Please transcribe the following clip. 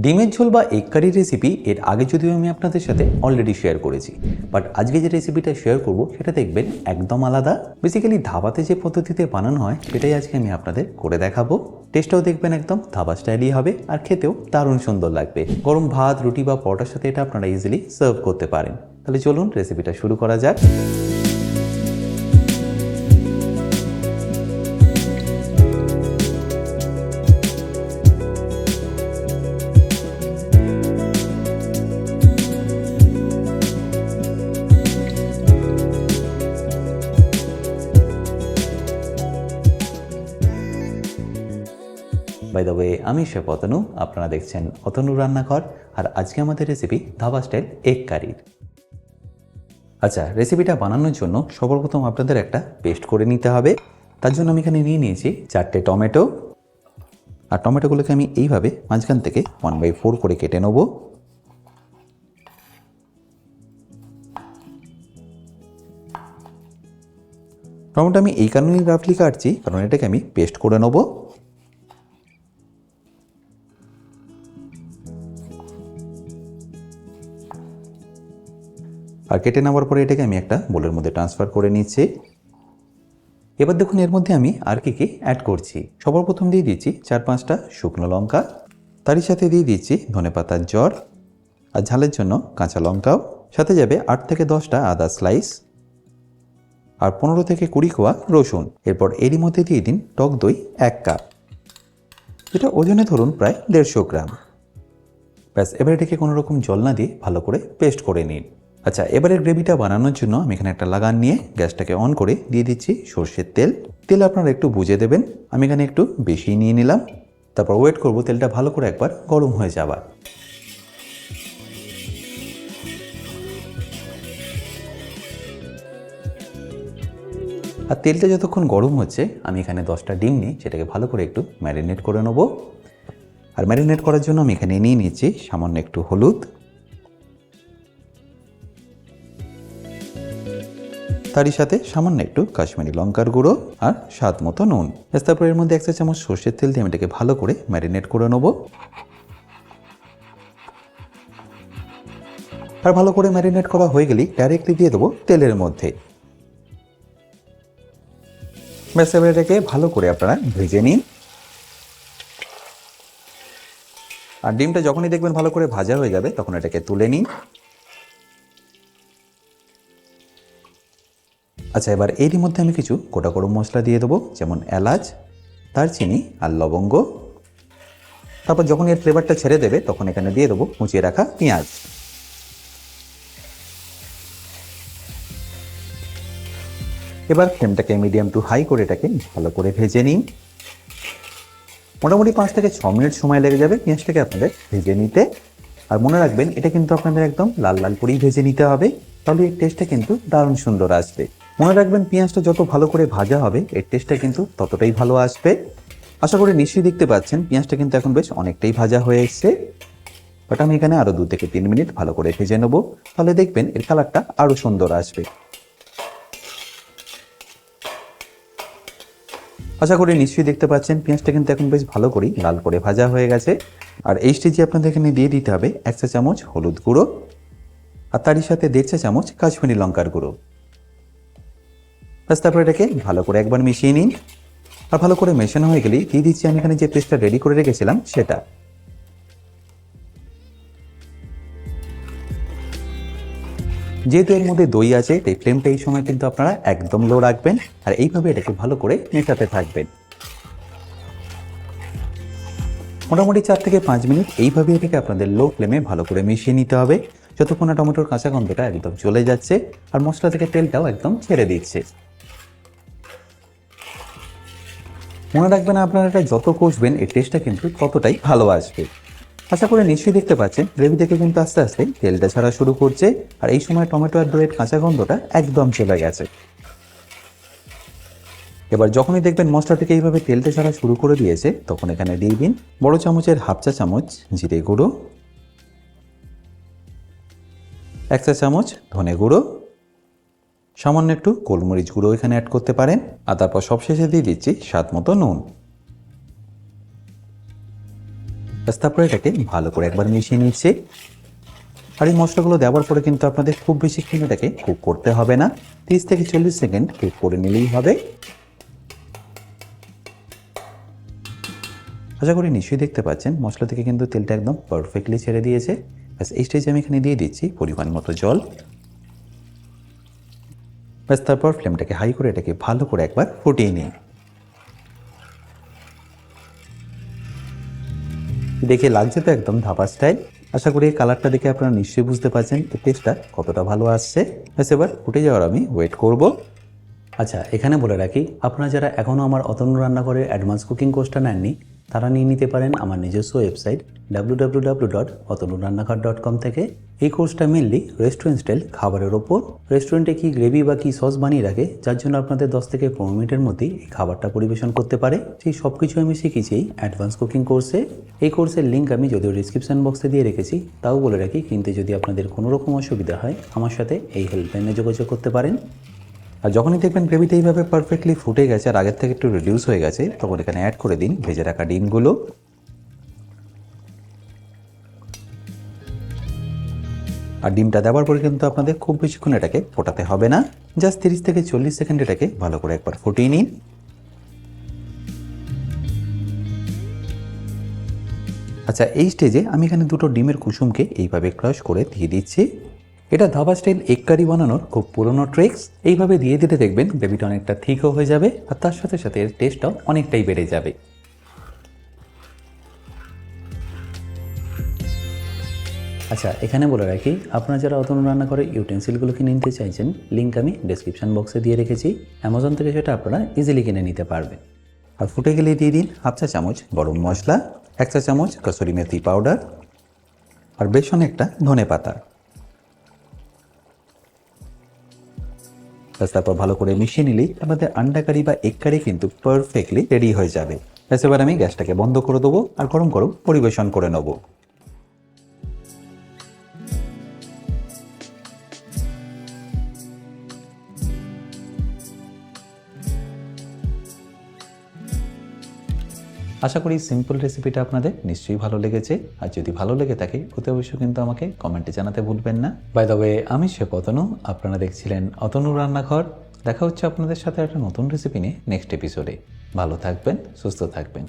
ডিমের ঝোল বা এগ কারি রেসিপি এর আগে যদিও আমি আপনাদের সাথে অলরেডি শেয়ার করেছি, বাট আজকে যে রেসিপিটা শেয়ার করব সেটা দেখবেন একদম আলাদা। বেসিক্যালি ধাবাতে যে পদ্ধতিতে বানানো হয় সেটাই আজকে আমি আপনাদের করে দেখাবো। টেস্টটাও দেখবেন একদম ধাবা স্টাইলই হবে, আর খেতেও দারুণ সুন্দর লাগবে। গরম ভাত, রুটি বা পরোটার সাথে এটা আপনারা ইজিলি সার্ভ করতে পারেন। তাহলে চলুন রেসিপিটা শুরু করা যাক। বাই দ্য ওয়ে, আমি শেফ অতনু, আপনারা দেখছেন অতনু রান্নাঘর, আর আজকে আমাদের রেসিপি ধাবা স্টাইল এগ কারির। আচ্ছা, রেসিপিটা বানানোর জন্য সর্বপ্রথম আপনাদের একটা পেস্ট করে নিতে হবে। তার জন্য আমি এখানে নিয়ে নিয়েছি 4টে টমেটো, আর টমেটোগুলোকে আমি এইভাবে মাঝখান থেকে 1/4 করে কেটে নেব। টমেটো আমি এই কারণেই রাফলি কাটছি, কারণ এটাকে আমি পেস্ট করে নেব। আর কেটে নেওয়ার পরে এটাকে আমি একটা বোলের মধ্যে ট্রান্সফার করে নিচ্ছি। এবার দেখুন এর মধ্যে আমি আর কি অ্যাড করছি। সর্বপ্রথম দিয়ে দিচ্ছি 4-5টা শুকনো লঙ্কা, তারই সাথে দিয়ে দিচ্ছি ধনেপাতার জড়, আর ঝালের জন্য কাঁচা লঙ্কাও, সাথে যাবে 8 থেকে 10টা আদা স্লাইস, আর 15 থেকে 20 কোয়া রসুন। এরপর এরই মধ্যে দিয়ে দিন টক দই 1 কাপ, এটা ওজনে ধরুন প্রায় 150 গ্রাম। ব্যাস, এবার এটাকে কোনো রকম জল না দিয়ে ভালো করে পেস্ট করে নিন। আচ্ছা, এবারের গ্রেভিটা বানানোর জন্য আমি এখানে একটা লাগান নিয়ে গ্যাসটাকে অন করে দিয়ে দিচ্ছি সর্ষের তেল। তেল আপনারা একটু বুঝে দেবেন, আমি এখানে একটু বেশি নিয়ে নিলাম। তারপর ওয়েট করব তেলটা ভালো করে একবার গরম হয়ে যাবার। আর তেলটা যতক্ষণ গরম হচ্ছে আমি এখানে 10টা ডিম নিয়ে সেটাকে ভালো করে একটু ম্যারিনেট করে নেব। আর ম্যারিনেট করার জন্য আমি এখানে নিয়ে নিচ্ছি সামান্য একটু হলুদ, তারই সাথে সামান্য একটু কাশ্মীরি লঙ্কার গুঁড়ো, আর স্বাদ মতো নুন। তারপর এর মধ্যে 1 চা চামচ সর্ষের তেল দিয়ে আমি এটাকে ভালো করে ম্যারিনেট করে নেব। আর ভালো করে ম্যারিনেট করা হয়ে গেলেই ডাইরেক্টলি দিয়ে দেবো তেলের মধ্যে। ব্যাস, এবার এটাকে ভালো করে আপনারা ভেজে নিন। আর ডিমটা যখনই দেখবেন ভালো করে ভাজা হয়ে যাবে তখন এটাকে তুলে নিন। আচ্ছা, এবার এরই মধ্যে আমি কিছু গোটা গরম মশলা দিয়ে দেবো, যেমন এলাচ, দারচিনি আর লবঙ্গ। তারপর যখন এর ফ্লেভারটা ছেড়ে দেবে তখন এখানে দিয়ে দেবো কুচিয়ে রাখা পেঁয়াজ। এবার ফ্লেমটাকে মিডিয়াম টু হাই করে এটাকে ভালো করে ভেজে নিন। মোটামুটি 5 থেকে 6 মিনিট সময় লেগে যাবে পেঁয়াজটাকে আপনাদের ভেজে নিতে। আর মনে রাখবেন এটা কিন্তু আপনাদের একদম লাল লাল করেই ভেজে নিতে হবে, তাহলে এর টেস্টটা কিন্তু দারুণ সুন্দর আসবে। মনে রাখবেন পেঁয়াজটা যত ভালো করে ভাজা হবে এর টেস্টটা কিন্তু ততটাই ভালো আসবে। আশা করি নিশ্চয়ই দেখতে পাচ্ছেন পেঁয়াজটা কিন্তু এখন বেশ অনেকটাই ভাজা হয়ে এসছে। বাট আমি এখানে আরও 2 থেকে 3 মিনিট ভালো করে ভেজে নেব, তাহলে দেখবেন এর কালারটা আরও সুন্দর আসবে। আশা করি নিশ্চয়ই দেখতে পাচ্ছেন পেঁয়াজটা কিন্তু এখন বেশ ভালো করেই লাল করে ভাজা হয়ে গেছে। আর এই স্টেজে আপনাদের এখানে দিয়ে দিতে হবে 1 চা চামচ হলুদ গুঁড়ো, আর তারই সাথে 1.5 চা চামচ কাশ্মীরি লঙ্কার গুঁড়ো। ব্যাস, তারপর এটাকে ভালো করে একবার মিশিয়ে নিন। আর ভালো করে মেশানো হয়ে গেলেই দিয়ে দিচ্ছি আমি এখানে যে পেস্টটা রেডি করে রেখেছিলাম সেটা। যেহেতু এর মধ্যে দই আছে তাই ফ্লেমটা এই সময় কিন্তু আপনারা একদম লো রাখবেন, আর এইভাবে এটাকে ভালো করে মেশাতে থাকবেন। মোটামুটি 4 থেকে 5 মিনিট এইভাবে এটাকে আপনাদের লো ফ্লেমে ভালো করে মিশিয়ে নিতে হবে, যতক্ষণ না টমেটোর কাঁচা গন্ধটা একদম চলে যাচ্ছে আর মশলা থেকে তেলটাও একদম ছেড়ে দিচ্ছে। মনে রাখবেন আপনারা এটা যত কষবেন এর টেস্টটা কিন্তু ততটাই ভালো আসবে। আশা করে নিশ্চয়ই দেখতে পাচ্ছেন গ্রেভি থেকে কিন্তু আস্তে আস্তে তেলটা ছাড়া শুরু করছে, আর এই সময় টমেটো আর দইয়ের কাঁচা গন্ধটা একদম চলে গেছে। এবার যখনই দেখবেন মশলা থেকে এইভাবে তেলটা ছাড়া শুরু করে দিয়েছে তখন এখানে দিয়ে দিন বড় চামচের 1/2 চা চামচ জিরে গুঁড়ো, 1 চা চামচ ধনে গুঁড়ো, সামান্য একটু গোলমরিচ গুঁড়ো এখানে অ্যাড করতে পারেন, আর তারপর সবশেষে দিয়ে দিচ্ছি স্বাদ মতো নুন। তারপরে এটাকে ভালো করে একবার মিশিয়ে নিচ্ছে। আর এই মশলাগুলো দেওয়ার পরে কিন্তু আপনাদের খুব বেশিক্ষণ এটাকে কুক করতে হবে না, 30 থেকে 40 সেকেন্ড কুক করে নিলেই হবে। আশা করি নিশ্চয়ই দেখতে পাচ্ছেন মশলা থেকে কিন্তু তেলটা একদম পারফেক্টলি ছেড়ে দিয়েছে। ব্যাস এই স্টেজে আমি এখানে দিয়ে দিচ্ছি পরিমাণ মতো জল। ব্যাস তারপর ফ্লেমটাকে হাই করে এটাকে ভালো করে একবার ফুটিয়ে নিই। দেখে লাগছে তো একদম ধাবা স্টাইল। আশা করি এই কালারটা দেখে আপনারা নিশ্চয়ই বুঝতে পারছেন টেস্টটা কতটা ভালো আসছে। ব্যাস এবার ফুটে যাওয়ার আমি ওয়েট করব। আচ্ছা, এখানে বলে রাখি, আপনারা যারা এখনও আমার অতনু রান্নাঘরের অ্যাডভান্স কুকিং কোর্সটা নেননি তারা নিয়ে নিতে পারেন আমার নিজস্ব ওয়েবসাইট www.otonurannakghar.com থেকে। এই কোর্সটা মেনলি রেস্টুরেন্ট স্টাইল খাবারের ওপর। রেস্টুরেন্টে কি গ্রেভি বা কি সস বানিয়ে রাখে যার জন্য আপনাদের 10 থেকে 15 মিনিটের মধ্যেই এই খাবারটা পরিবেশন করতে পারে, সেই সব কিছু আমি শিখেছি এই অ্যাডভান্স কুকিং কোর্সে। এই কোর্সের লিঙ্ক আমি যদিও ডিসক্রিপশন বক্সে দিয়ে রেখেছি, তাও বলে রাখি কিন্তু যদি আপনাদের কোনো রকম অসুবিধা হয় আমার সাথে এই হেল্পলাইনে যোগাযোগ করতে পারেন। আর যখনই দেখবেন গ্রেভিটা এইভাবে পারফেক্টলি ফুটে গেছে আর আগের থেকে একটু রিডিউস হয়ে গেছে, তখন এখানে অ্যাড করে দিন ভেজে রাখা ডিমগুলো। আর ডিমটা দেওয়ার পরে কিন্তু আপনাদের খুব বেশিক্ষণ এটাকে ফোটাতে হবে না, জাস্ট 30 থেকে 40 সেকেন্ড এটাকে ভালো করে একবার ফুটিয়ে নিন। আচ্ছা, এই স্টেজে আমি এখানে দুটো ডিমের কুসুমকে এইভাবে ক্রাশ করে দিয়ে দিচ্ছি। এটা ধাবা স্টাইল এগ কারি বানানোর খুব পুরনো ট্রিক্স। এইভাবে দিয়ে দিতে দেখবেন গ্রেভিটা অনেকটা থিকও হয়ে যাবে আর তার সাথে সাথে এর টেস্টটাও অনেকটাই বেড়ে যাবে। আচ্ছা, এখানে বলে রাখি, আপনারা যারা অতনু রান্নাঘরে ইউটেন্সিলগুলো কিনে নিতে চাইছেন লিঙ্ক আমি ডেসক্রিপশন বক্সে দিয়ে রেখেছি, অ্যামাজন থেকে সেটা আপনারা ইজিলি কিনে নিতে পারবেন। আর ফুটে গেলে দিয়ে দিন হাফ চা চামচ গরম মশলা, 1 চা চামচ কসুরি মেথি পাউডার আর বেশ অনেকটা ধনে পাতা। তারপর ভালো করে মিশিয়ে নিলেই আমাদের আন্ডা কারি বা এগ কারি কিন্তু পারফেক্টলি রেডি হয়ে যাবে। ব্যাস এবার আমি গ্যাসটাকে বন্ধ করে দেবো আর গরম গরম পরিবেশন করে নেব। আশা করি সিম্পল রেসিপিটা আপনাদের নিশ্চয়ই ভালো লেগেছে। আর যদি ভালো লেগে থাকে অতি অবশ্যই কিন্তু আমাকে কমেন্টে জানাতে ভুলবেন না। বাই দ্য ওয়ে, আমি শেফ অতনু, আপনারা দেখছিলেন অতনু রান্নাঘর। দেখা হচ্ছে আপনাদের সাথে একটা নতুন রেসিপি নিয়ে নেক্সট এপিসোডে। ভালো থাকবেন, সুস্থ থাকবেন।